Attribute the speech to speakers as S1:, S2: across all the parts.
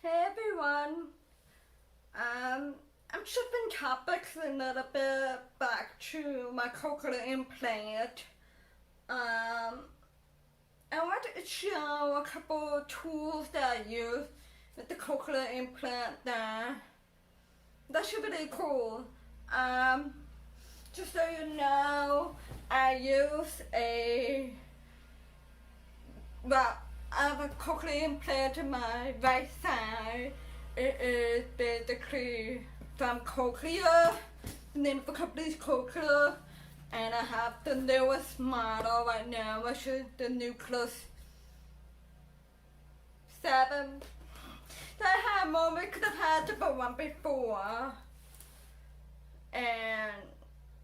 S1: Hey everyone, I'm shifting topics a little bit back to my cochlear implant. I wanted to show a couple of tools that I use with the cochlear implant there. That should be really cool. Just so you know, I use I have a cochlear implant in my right side. It is basically from Cochlear. The name of the company is Cochlear. And I have the newest model right now, which is the Nucleus 7. So I have more because I've had the one before. And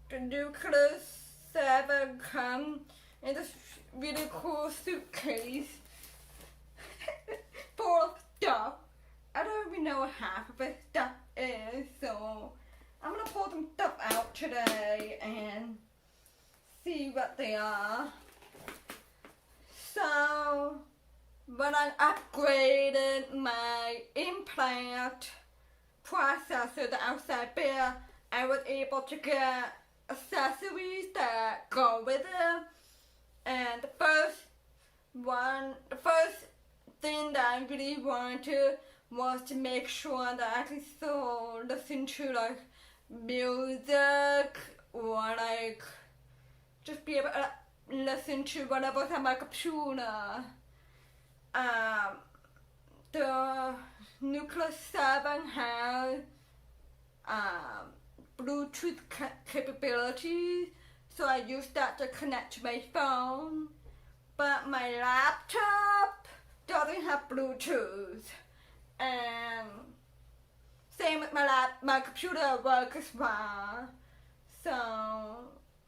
S1: the Nucleus 7 comes in this really cool suitcase full of stuff. I don't even know what half of it stuff is, so I'm gonna pull some stuff out today and see what they are. So when I upgraded my implant processor, the outside bear, I was able to get accessories that go with it. And the first thing that I really wanted was to make sure that I could still listen to like music or like just be able to listen to whatever's on my computer. The Nucleus 7 has Bluetooth capabilities, so I use that to connect to my phone. But my laptop doesn't have Bluetooth, and same with my computer works as well. So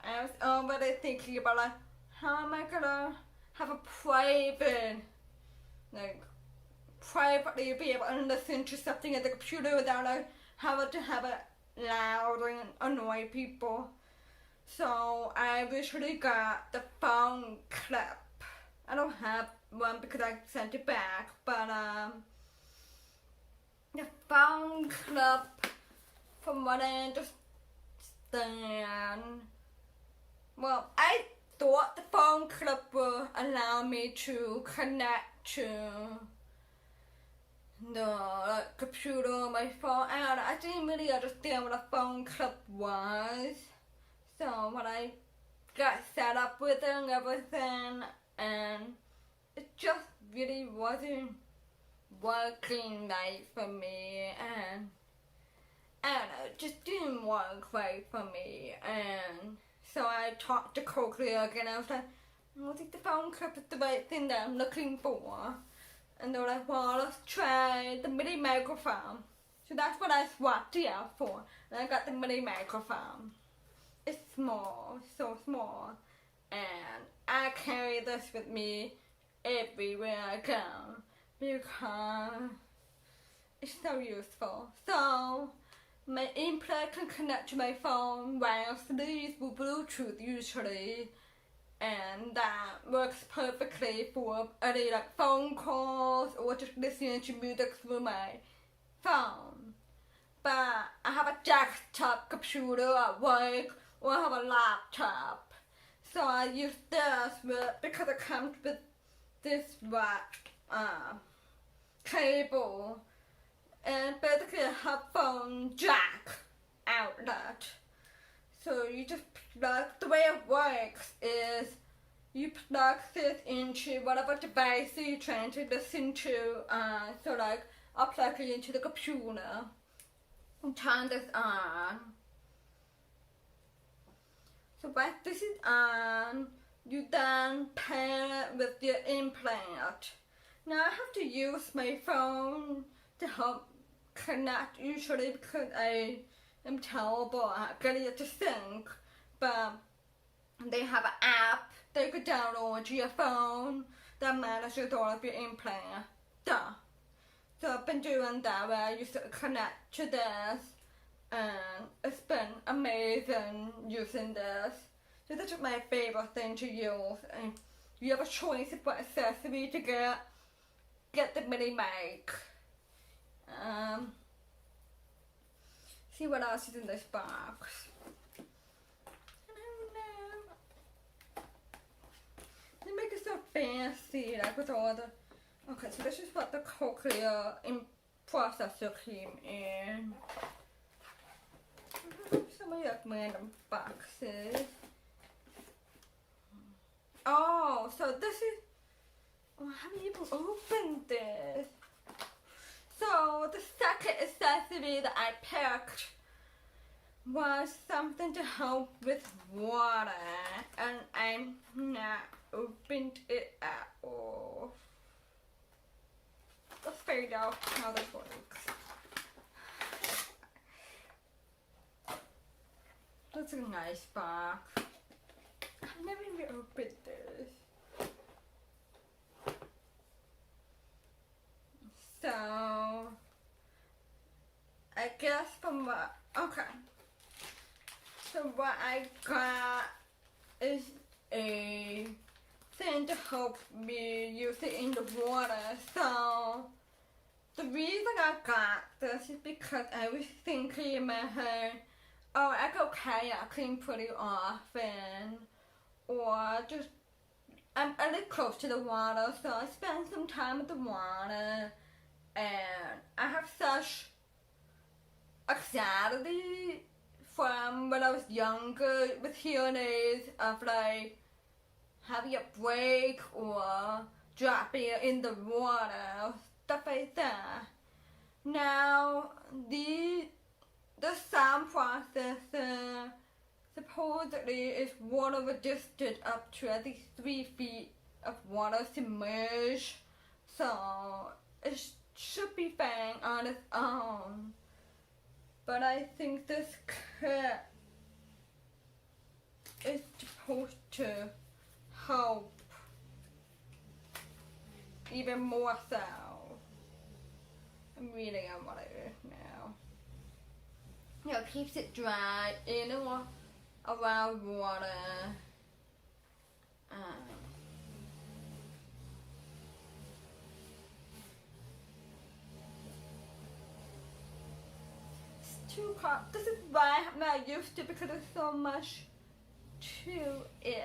S1: I was already thinking about like, how am I gonna have a privately be able to listen to something at the computer without like having to have it loud and annoy people. So I recently got the phone clip. I don't have one because I sent it back, but the phone clip, from what I understand, well, I thought the phone clip would allow me to connect to the computer on my phone. I didn't really understand what a phone clip was. So when I got set up with it and everything, and it just really wasn't working right for me, and I don't know, it just didn't work right for me. And so I talked to Cochlear again. I was like, I don't think the phone clip is the right thing that I'm looking for. And they were like, well, let's try the mini microphone. So that's what I swapped it out for. And I got the mini microphone. It's small, so small, and I carry this with me everywhere I go because it's so useful. So my implant can connect to my phone wirelessly with Bluetooth usually, and that works perfectly for any like phone calls or just listening to music through my phone. But I have a desktop computer at work, or I have a laptop, so I use this because it comes with this cable and basically a headphone jack outlet. So you just plug, the way it works is you plug this into whatever device you're trying to listen to. So like I'll plug it into the computer and turn this on. So once this is on, you then pair it with your implant. Now I have to use my phone to help connect usually because I am terrible at getting it to sync, but they have an app that you can download to your phone that manages all of your implant stuff. So I've been doing that where I used to connect to this, and it's been amazing using this. So this is my favorite thing to use. And you have a choice of what accessory to get the mini mic. See what else is in this box. I don't know. They make it so fancy, like with all the. Okay, so this is what the Cochlear processor came in. Some of like random boxes. Oh, so this is. Oh, I haven't even opened this. So the second accessory that I picked was something to help with water, and I'm not opened it at all. Let's figure out how this works. That's a nice box. I've never even opened this. So, I guess from what, okay. So what I got is a thing to help me use it in the water. So, the reason I got this is because I was thinking in my head, oh, I go kayaking pretty often, or just, I live close to the water, so I spend some time at the water. And I have such anxiety from when I was younger with hearing aids of like having a break or dropping it in the water, stuff like that. Now the sound processor supposedly is water resistant up to at least 3 feet of water submerged, so it's should be fine on its own, but I think this kit is supposed to help even more so. I'm reading on what it is now. You know, it keeps it dry in and around water. Too hot. This is why I'm not used to it, because there's so much to it.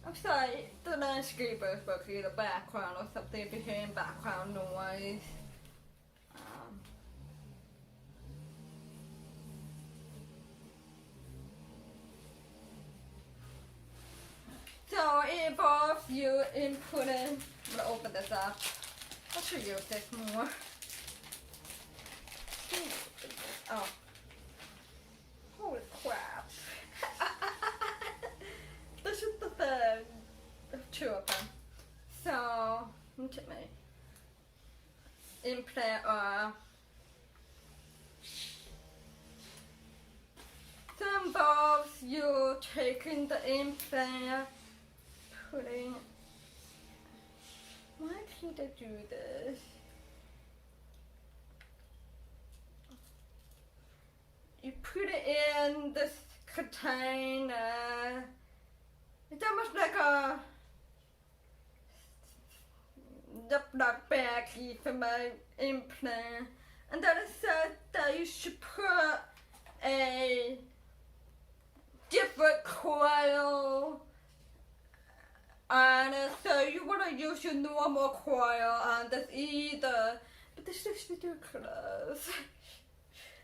S1: I'm sorry, the landscaper is supposed to be the background or something if you're hearing background noise. So it involves you inputting. I'm gonna open this up. I should use this more. Oh. Holy crap. This is the third of 2 of them. So, let me take my implant off. So it involves you taking the implant, putting. Why can't I do this? You put it in this container. It's almost like a Ziploc baggie for my implant. And then it says that you should put a different coil on it, so you want to use your normal coil on this either, but this is ridiculous.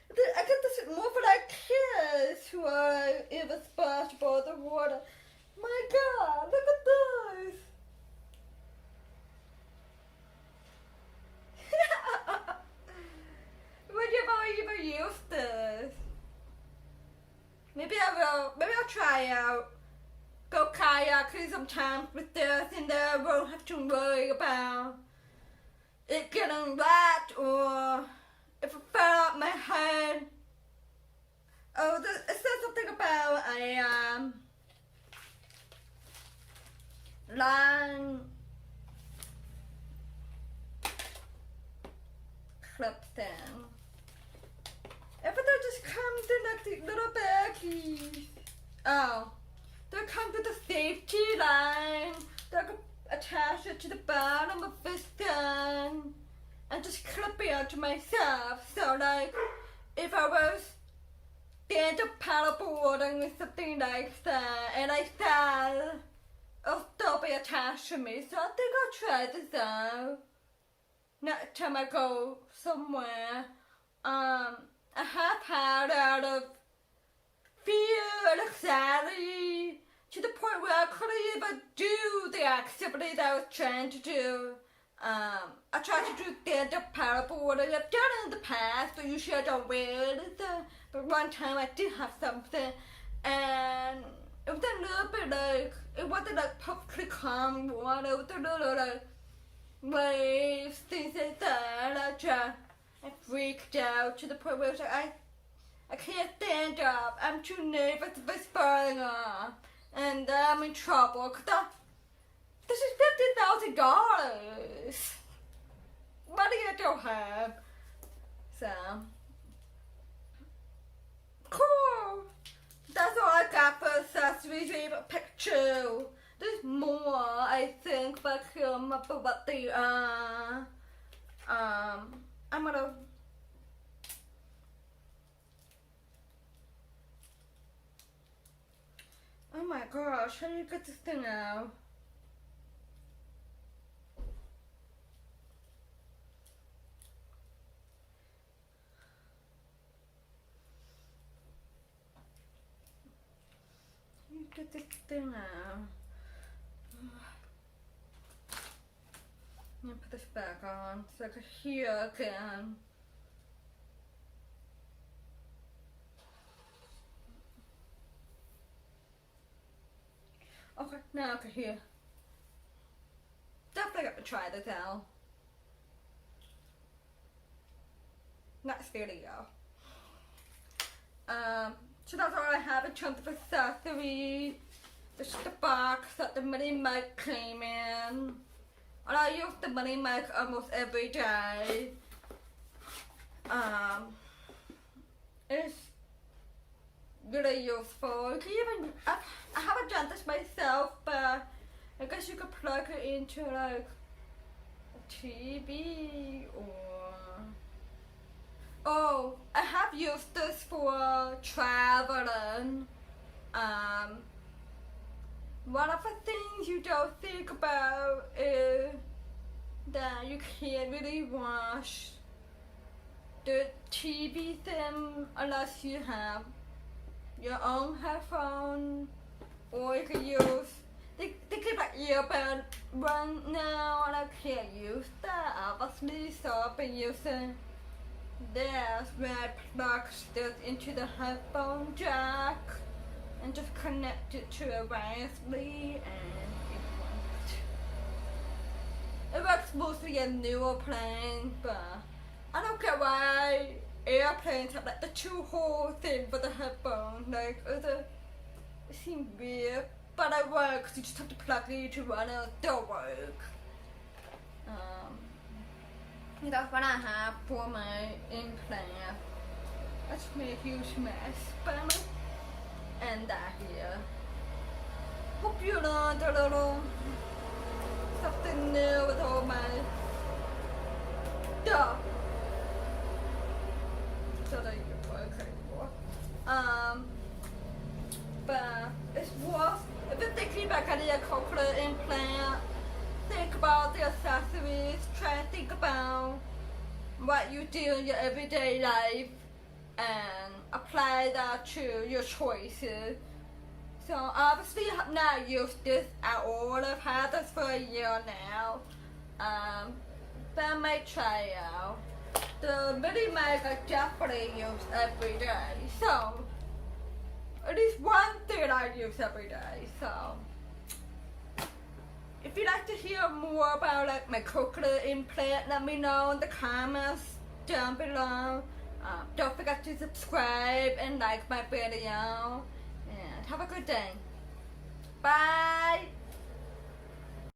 S1: I guess this is more for like kids who are irresponsible with the water. My God, look at this. Would you ever even use this? Maybe I'll try out. Go kayaking sometimes with this, and then I won't have to worry about it getting wet or if it fell out my head. Oh, it says something about a line clip thing. If it's just comes in like these little baggies. Oh, they come with a safety line. They can attach it to the bottom of this gun and just clip it onto myself. So like, if I was stand up paddleboarding with something like that and I fell, it'll still be attached to me. So I think I'll try this out next time I go somewhere. I have had out of fear and anxiety to the point where I couldn't even do the activity that I was trying to do. I tried to do stand-up paddleboarding. I've done it in the past, but usually I don't wear it. But one time I did have something, and it was a little bit like, it wasn't like perfectly calm water. It was a little like waves, things like that. I freaked out to the point where it was like, I can't stand up. I'm too nervous of this falling off. And I'm in trouble because this is $50,000. Money I don't have. So, cool. That's all I got for accessories. Leave a picture. There's more, I think, but I can't remember what they are. I'm gonna. Oh my gosh, how do you get this thing out? How do you get this thing out? I'm gonna put this back on so I can hear again. Okay, now I can hear. Definitely got to try this out. Next video. So that's all I have in terms of accessories. This is the box that the mini mic came in. And I use the mini mic almost every day. It's really useful. You can even, I haven't done this myself, but I guess you could plug it into like a TV or... Oh, I have used this for traveling. One of the things you don't think about is that you can't really watch the TV thing unless you have your own headphone, or you can use, they keep like earbud one now, and I can't use that obviously, so I've been using this where I plug this into the headphone jack and just connect it to it wirelessly, and it works mostly in newer planes, but I don't get why airplanes have like the 2-hole thing for the headphone. Like, it seems weird, but it works. You just have to plug it into one and it'll work. That's what I have for my implant. That's made a huge mess, but I'm gonna end that here. Hope you learned a little something new with all my stuff. That you're working for. But it's worth, if you're thinking about getting a cochlear implant, think about the accessories, try to think about what you do in your everyday life and apply that to your choices. So obviously I have not used this at all. I've had this for a year now. But I might try it out. The mini mic I definitely use every day, so at least one thing I use every day. So if you'd like to hear more about like my cochlear implant, let me know in the comments down below. Don't forget to subscribe and like my video, and have a good day. Bye.